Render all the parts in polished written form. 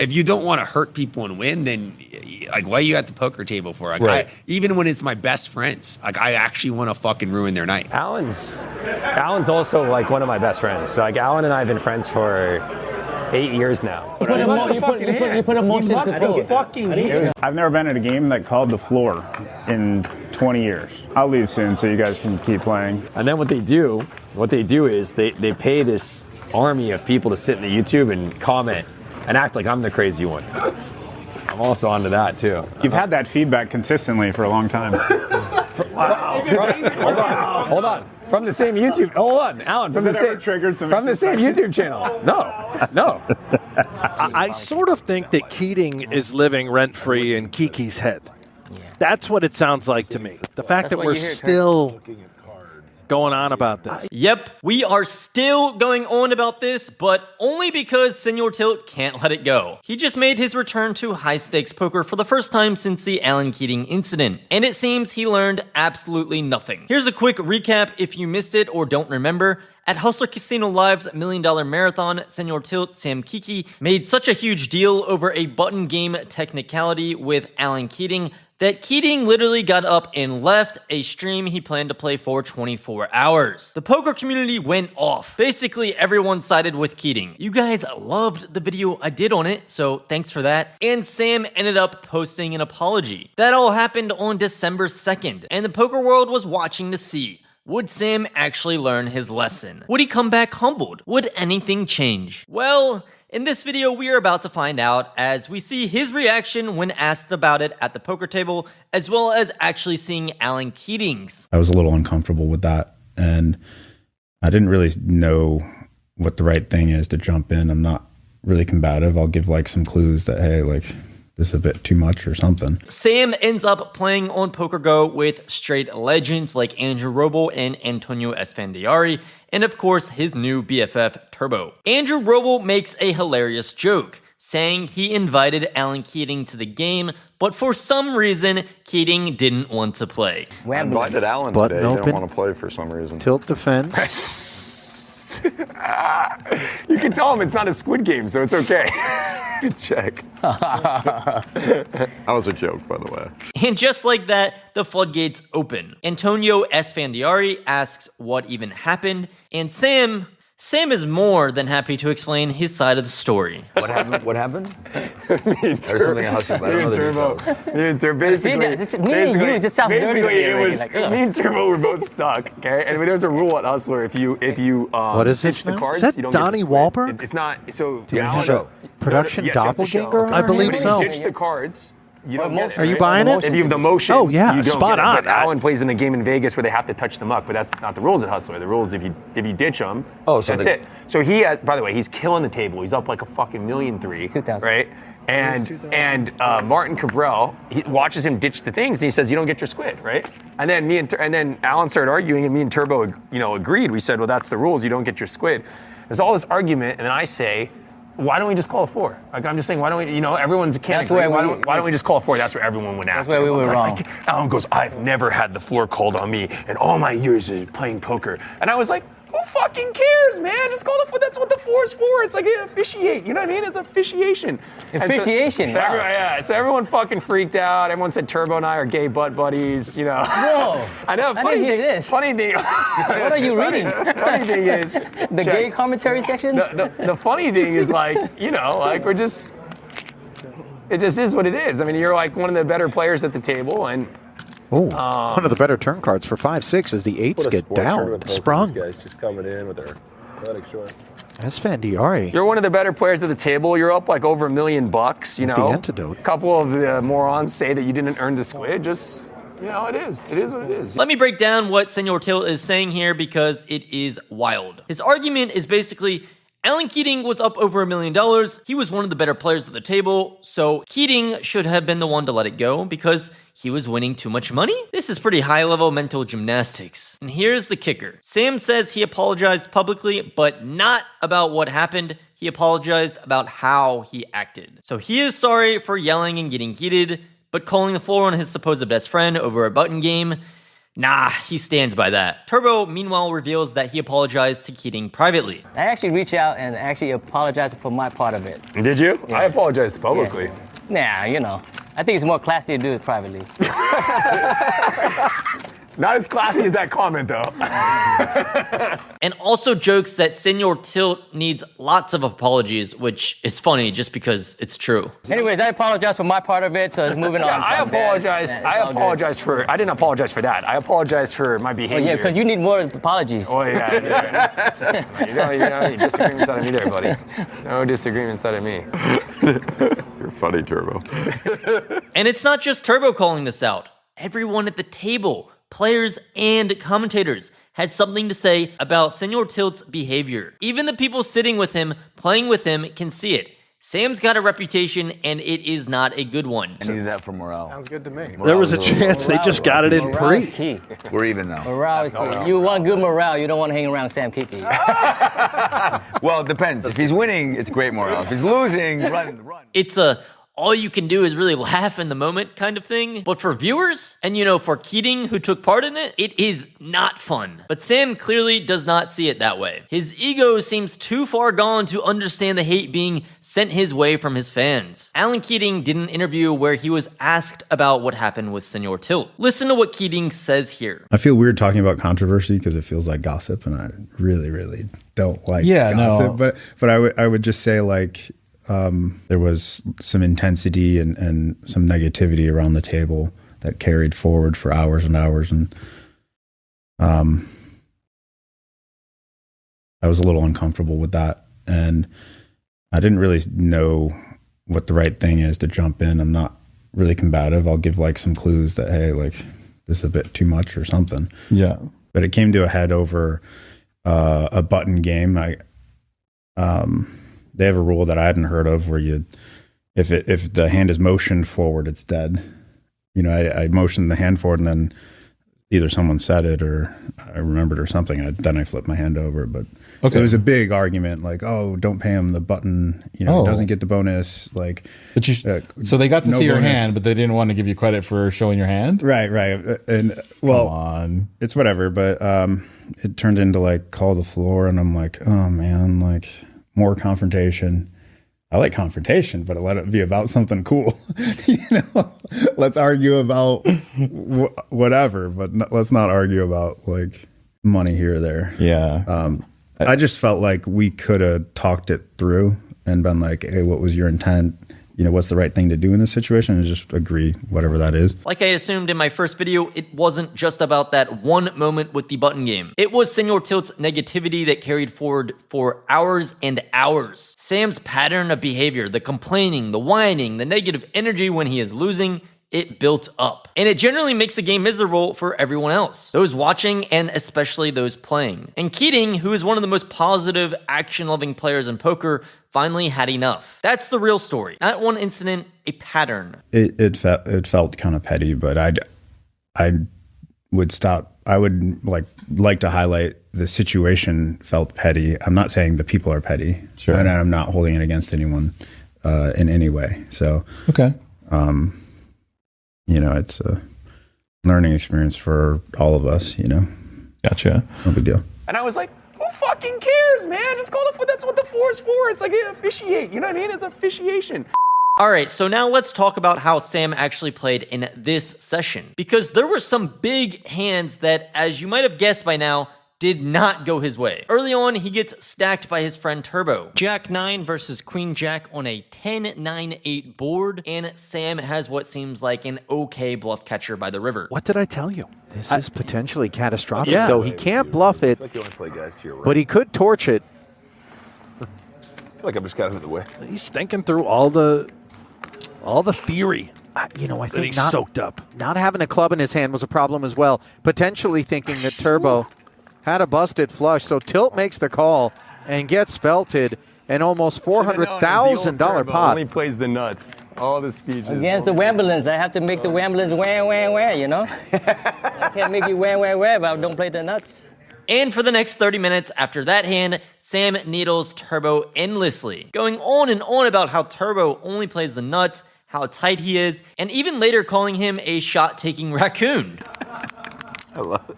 if you don't want to hurt people and win, then like, what are you at the poker table for? Like, Right. even when it's my best friends, like, I actually want to fucking ruin their night. Alan's also like one of my best friends. So like Alan and I have been friends for 8 years now. You put a motion to the fucking hand. I've never been at a game that called the floor in 20 years. I'll leave soon so you guys can keep playing. And then what they do is they pay this army of people to sit in the YouTube and comment and act like I'm the crazy one. I'm also onto that too. You've had that feedback consistently for a long time. Hold on. From the same YouTube. Hold on, Alan. From the same YouTube channel. No. I sort of think that Keating is living rent-free in Kiki's head. That's what it sounds like to me. The fact that we're still going on about this. Yep, we are still going on about this, but only because Senor Tilt can't let it go. He just made his return to high-stakes poker for the first time since the Alan Keating incident, and it seems he learned absolutely nothing. Here's a quick recap if you missed it or don't remember. At Hustler Casino Live's $1 Million Marathon, Senor Tilt Sam Kiki made such a huge deal over a button game technicality with Alan Keating that Keating literally got up and left a stream he planned to play for 24 hours. The poker community went off. Basically, everyone sided with Keating. You guys loved the video I did on it, so thanks for that. And Sam ended up posting an apology. That all happened on December 2nd, and the poker world was watching to see. Would Sam actually learn his lesson? Would he come back humbled? Would anything change? Well, in this video, we are about to find out as we see his reaction when asked about it at the poker table, as well as actually seeing Alan Keating's. I was a little uncomfortable with that, and I didn't really know what the right thing is to jump in. I'm not really combative. I'll give like some clues that, hey, like, this is a bit too much or something. Sam ends up playing on Poker Go with straight legends like Andrew Roble and Antonio Esfandiari, and of course his new BFF Turbo. Andrew Roble makes a hilarious joke, saying he invited Alan Keating to the game, but for some reason, Keating didn't want to play. I invited Alan today. He didn't want to play for some reason. Tilt defense. You can tell him it's not a Squid Game, so it's okay. Check. That was a joke, by the way. And just like that, the floodgates open. Antonio Esfandiari asks what even happened, and Sam is more than happy to explain his side of the story. What happened? There's something I hustled, but I don't know the details. Me and Turbo, basically, you just sound dirty. it was me and Turbo were both stuck. Okay, and there's a rule at Hustler: if you what is pitch this the cards, is that you don't Donnie get the squid. Wahlberg? It's not. So Production doppelganger? I believe but so. If you ditch the cards, you don't get it. Are you right? buying it? If you have the motion, oh yeah, you don't spot get it. on. But Alan plays in a game in Vegas where they have to touch the muck, but that's not the rules at Hustler. The rules if you ditch them, that's it. So he has. By the way, he's killing the table. He's up like a fucking 1,000,003. 2,000. Right? And Martin Cabral, he watches him ditch the things, and he says, "You don't get your squid, right?" And then then Alan started arguing, and me and Turbo, agreed. We said, "Well, that's the rules. You don't get your squid." There's all this argument, and then I say, why don't we just call it 4? Like, I'm just saying, why don't we, everyone's can't agree. Why don't we just call it 4? That's where everyone went after. That's where we were wrong. Alan goes, I've never had the floor called on me in all my years of playing poker. And I was like, who fucking cares, man? Just call the 4. That's what the 4 is for. It's like officiate. You know what I mean? It's officiation. Officiation. So everyone fucking freaked out. Everyone said Turbo and I are gay butt buddies. Whoa. I know. I didn't hear this. Funny thing. What are you reading? Funny thing is the gay commentary section. The funny thing is we're just. It just is what it is. I mean, you're like one of the better players at the table, and. One of the better turn cards for 5-6 as the 8s get down, sprung. Guys just coming in with their athletic short. Esfandiari. You're one of the better players at the table. You're up like over $1 million. The antidote. A couple of the morons say that you didn't earn the squid. Just. It is. It is what it is. Let me break down what Senor Tilt is saying here because it is wild. His argument is basically Alan Keating was up over $1 million. He was one of the better players at the table, so Keating should have been the one to let it go because he was winning too much money? This is pretty high-level mental gymnastics. And here's the kicker. Sam says he apologized publicly, but not about what happened. He apologized about how he acted. So he is sorry for yelling and getting heated, but calling the floor on his supposed best friend over a button game Nah, he stands by that. Turbo, meanwhile, reveals that he apologized to Keating privately. I actually reached out and actually apologized for my part of it. Did you? Yeah. I apologized publicly. Yeah. Nah, you know, I think it's more classy to do it privately. Not as classy as that comment, though. And also jokes that Senor Tilt needs lots of apologies, which is funny just because it's true. Anyways, I apologize for my part of it, so it's moving on. I apologized. I didn't apologize for that. I apologized for my behavior. Oh, yeah, because you need more apologies. Oh, yeah. You disagreements out of me there, buddy. No disagreements out of me. You're funny, Turbo. And it's not just Turbo calling this out. Everyone at the table, players and commentators, had something to say about Senor Tilt's behavior. Even the people sitting with him, playing with him, can see it. Sam's got a reputation, and it is not a good one. I needed that for morale. Sounds good to me. There was a chance they just got it in Morale pre. is key. We're even now. Morale is key. You want good morale, you don't want to hang around Sam Kiki. Well, it depends. If he's winning, it's great morale. If he's losing, run. It's a all you can do is really laugh in the moment kind of thing. But for viewers, and for Keating, who took part in it, it is not fun. But Sam clearly does not see it that way. His ego seems too far gone to understand the hate being sent his way from his fans. Alan Keating did an interview where he was asked about what happened with Senor Tilt. Listen to what Keating says here. I feel weird talking about controversy because it feels like gossip, and I really, really don't like gossip. No. But I would just say, like, there was some intensity and some negativity around the table that carried forward for hours and hours. And I was a little uncomfortable with that. And I didn't really know what the right thing is to jump in. I'm not really combative. I'll give like some clues that, hey, like this is a bit too much or something. Yeah. But it came to a head over a button game. They have a rule that I hadn't heard of where if the hand is motioned forward, it's dead. I motioned the hand forward and then either someone said it or I remembered or something. Then I flipped my hand over. But It was a big argument, like, oh, don't pay him the button. He doesn't get the bonus. Like, but so they got to see your hand, but they didn't want to give you credit for showing your hand. Right. And well, it's whatever. But it turned into like call the floor, and I'm like, oh man, like. More confrontation. I like confrontation, but let it be about something cool. Let's argue about whatever, but let's not argue about like money here or there. Yeah. I just felt like we could have talked it through and been like, hey, what was your intent? What's the right thing to do in this situation, and just agree, whatever that is. Like I assumed in my first video, it wasn't just about that one moment with the button game. It was Senor Tilt's negativity that carried forward for hours and hours. Sam's pattern of behavior, the complaining, the whining, the negative energy when he is losing, it built up. And it generally makes the game miserable for everyone else. Those watching and especially those playing. And Keating, who is one of the most positive, action-loving players in poker, finally had enough. That's the real story. Not one incident, a pattern. It felt kind of petty, but I would stop. I would like to highlight the situation felt petty. I'm not saying the people are petty. Sure. And I'm not holding it against anyone in any way. So okay. It's a learning experience for all of us, Gotcha. No big deal. And I was like, who fucking cares, man? Just call the, that's what the floor is for. It's like officiate, you know what I mean? It's officiation. All right, so now let's talk about how Sam actually played in this session. Because there were some big hands that, as you might have guessed by now, did not go his way. Early on, he gets stacked by his friend Turbo. Jack 9 versus Queen Jack on a 10-9-8 board, and Sam has what seems like an okay bluff catcher by the river. What did I tell you? This is potentially catastrophic, yeah. though. He can't bluff it, Like you only play guys to your right. but he could torch it. I feel like I'm just kind of in the way. He's thinking through all the theory. I that think he's soaked up. not having a club in his hand was a problem as well. Potentially thinking that Turbo had a busted flush. So Tilt makes the call and gets felted. An almost $400,000 pot. Only plays the nuts. All the speeches. Against the Wamblins, I have to make the Wamblins wah. I can't make you wah, but I don't play the nuts. And for the next 30 minutes after that hand, Sam needles Turbo endlessly, going on and on about how Turbo only plays the nuts, how tight he is, and even later calling him a shot-taking raccoon. I love it.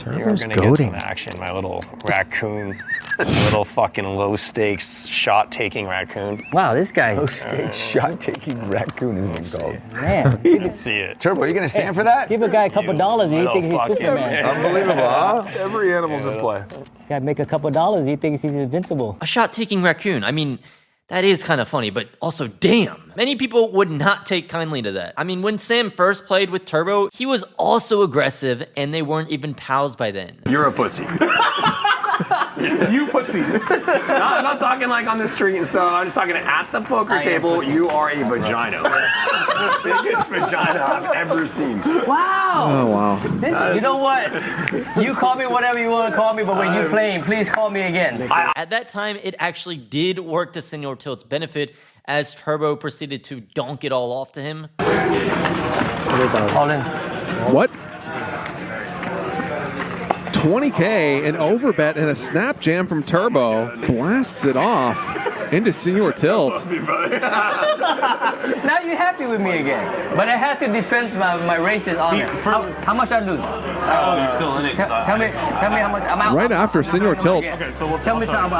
You're gonna get some action, my little raccoon. My little fucking low-stakes shot-taking raccoon. Wow, this guy. Low-stakes shot-taking raccoon has been called. Man. You can see it. Turbo, are you going to stand for that? Give a guy a couple dollars and he thinks he's Superman. Unbelievable, huh? Every animal's in play. Guy make a couple dollars and he thinks he's invincible. A shot-taking raccoon. I mean, that is kind of funny, but also damn. Many people would not take kindly to that. I mean, when Sam first played with Turbo, he was also aggressive and they weren't even pals by then. You're a pussy. You pussy. I'm not talking like on the street and stuff. I'm just talking at the poker table. You are a vagina. The biggest vagina I've ever seen. Wow. Oh, wow. You know what? You call me whatever you want to call me, but when you're playing, please call me again. At that time, it actually did work to Senor Tilt's benefit as Turbo proceeded to donk it all off to him. All in. What? 20K, an overbet and a snap jam from Turbo blasts it off into Senor Tilt. Now you're happy with me again. But I have to defend my racist honor. How much I lose? You're still in it. Tell me how much I'm out. Right after Senor Tilt Tell me about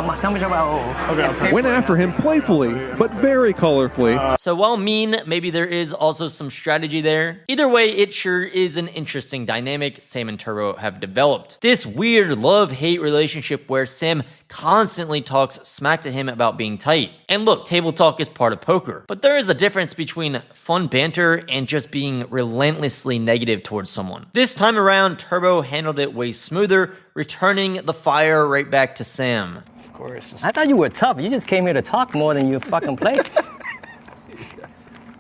went after him playfully, but very colorfully. So while mean, maybe there is also some strategy there. Either way, it sure is an interesting dynamic Sam and Turbo have developed. This weird love-hate relationship where Sam constantly talks smack to him about being tight. And look, table talk is part of poker, but there is a difference between fun banter and just being relentlessly negative towards someone. This time around, Turbo handled it way smoother, returning the fire right back to Sam. Of course. I thought you were tough. You just came here to talk more than you fucking play.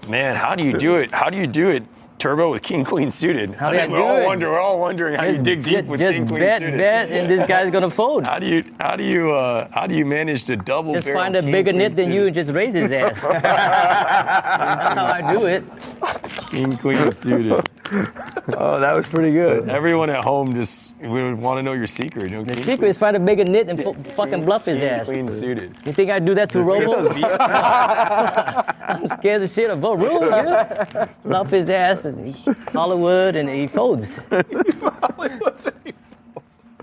Man, how do you do it? How do you do it? Turbo with king queen suited. How do I do it? We're all wondering how you dig deep with king queen suited. Just bet, and this guy's gonna fold. How do you manage to double? Just find a bigger nit than you and just raise his ass. That's how I do it. King queen suited. Oh, that was pretty good. Everyone at home we would want to know your secret. The secret is find a bigger nit and fucking bluff his ass. Queen suited. You think I'd do that to Robo? I'm scared as shit of Robo. Yeah. Bluff his ass and Hollywood and he folds.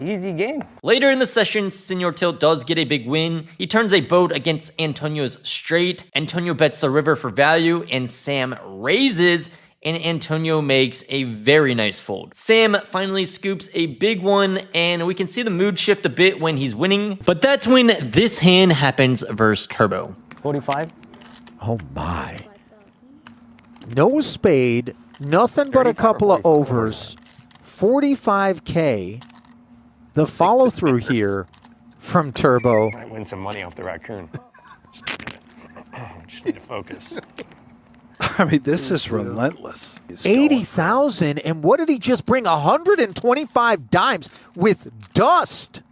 Easy game. Later in the session, Senor Tilt does get a big win. He turns a boat against Antonio's straight. Antonio bets a river for value, and Sam raises, and Antonio makes a very nice fold. Sam finally scoops a big one, and we can see the mood shift a bit when he's winning, but that's when this hand happens versus Turbo. 45? Oh my. No spade, nothing but a couple of overs. 45K. The follow through here from Turbo. Might win some money off the raccoon. Just need to focus. I mean, this is relentless. 80,000, and what did he just bring? 125 dimes with dust.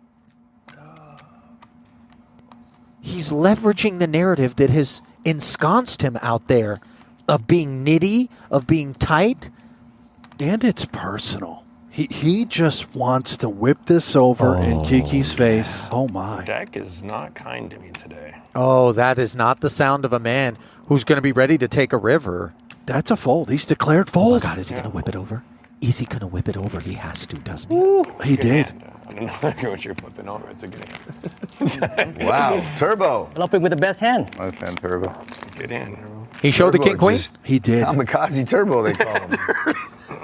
He's leveraging the narrative that has ensconced him out there of being nitty, of being tight. And it's personal. He just wants to whip this over in Kiki's face. Oh, my. Deck is not kind to me today. Oh, that is not the sound of a man who's going to be ready to take a river. That's a fold. He's declared fold. Oh, my God, is he going to whip it over? Is he going to whip it over? He has to, doesn't he? Ooh, he did. Hand. I don't know what you're flipping over. It's a good hand. Wow. Turbo. Bluffing with the best hand. My fan, Turbo. Good hand. He showed the king queen? He did. Kamikaze Turbo, they call him.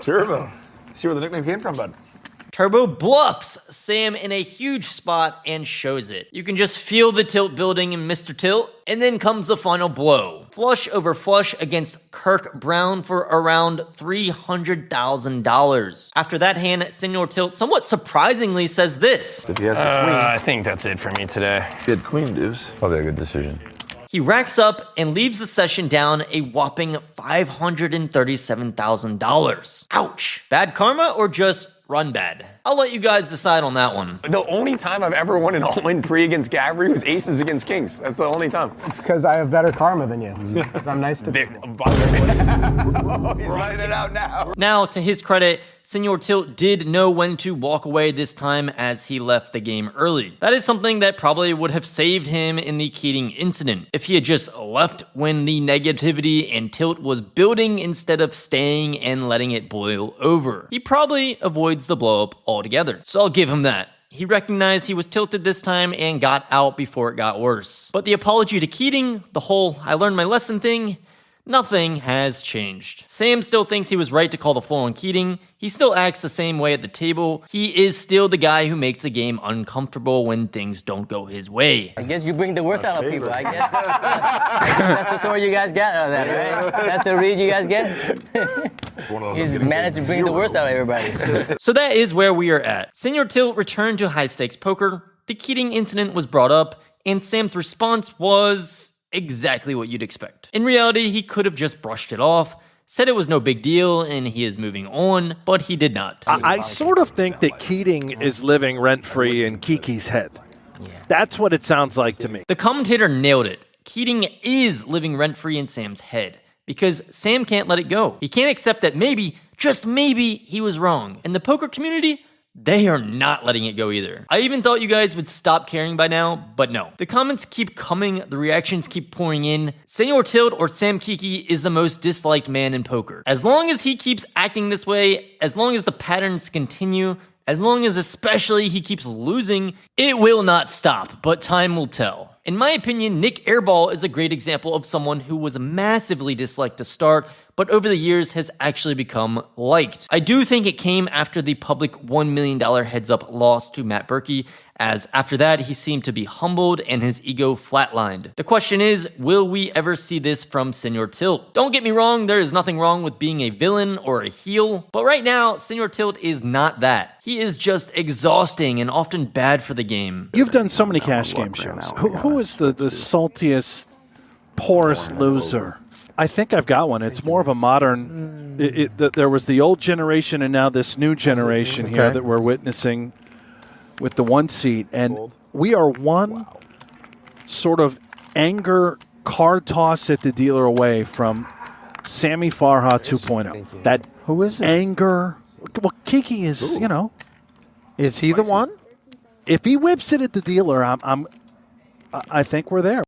Turbo. See where the nickname came from, bud. Turbo bluffs Sam in a huge spot and shows it. You can just feel the tilt building in Mr. Tilt, and then comes the final blow. Flush over flush against Kirk Brown for around $300,000. After that hand, Senor Tilt somewhat surprisingly says this. If he has the queen, I think that's it for me today. good queen deuce. Probably a good decision. He racks up and leaves the session down a whopping $537,000. Ouch. Bad karma or just run bad? I'll let you guys decide on that one. The only time I've ever won an all-in pre against Gabri was aces against kings. That's the only time. It's because I have better karma than you. Because I'm nice to people. He's writing it out now. Now, to his credit, Senor Tilt did know when to walk away this time as he left the game early. That is something that probably would have saved him in the Keating incident. If he had just left when the negativity and tilt was building instead of staying and letting it boil over, he probably avoids the blow-up altogether. So I'll give him that. He recognized he was tilted this time and got out before it got worse. But the apology to Keating, the whole I learned my lesson thing, nothing has changed. Sam still thinks he was right to call the floor on Keating. He still acts the same way at the table. He is still the guy who makes the game uncomfortable when things don't go his way. I guess you bring the worst out of people. I guess that's the story you guys got out of that, right? That's the read you guys get? He's managed to bring the worst out of everybody. So that is where we are at. Senor Tilt returned to high-stakes poker. The Keating incident was brought up, and Sam's response was exactly what you'd expect. In reality, he could have just brushed it off, said it was no big deal and he is moving on, but he did not. I sort of think that Keating is living rent-free in Kiki's head. That's what it sounds like to me. The commentator nailed it. Keating is living rent-free in Sam's head because Sam can't let it go. He can't accept that maybe, just maybe, he was wrong. And the poker community, they are not letting it go either. I even thought you guys would stop caring by now, but no. The comments keep coming, the reactions keep pouring in. Senor Tilt or Sam Kiki is the most disliked man in poker. As long as he keeps acting this way, as long as the patterns continue, as long as especially he keeps losing, it will not stop, but time will tell. In my opinion, Nick Airball is a great example of someone who was massively disliked to start, but over the years has actually become liked. I do think it came after the public $1 million heads-up loss to Matt Berkey, as after that he seemed to be humbled and his ego flatlined. The question is, will we ever see this from Senor Tilt? Don't get me wrong, there is nothing wrong with being a villain or a heel, but right now, Senor Tilt is not that. He is just exhausting and often bad for the game. You've done so many cash game shows. Who is the saltiest, poorest loser? I think I've got one. It's more of a modern... there was the old generation and now this new generation here that we're witnessing with the one seat. And we are one sort of anger card toss at the dealer away from Sammy Farha 2.0. That who is it? Anger. Well, Kiki is, you know. Is he the one? If he whips it at the dealer, I think we're there.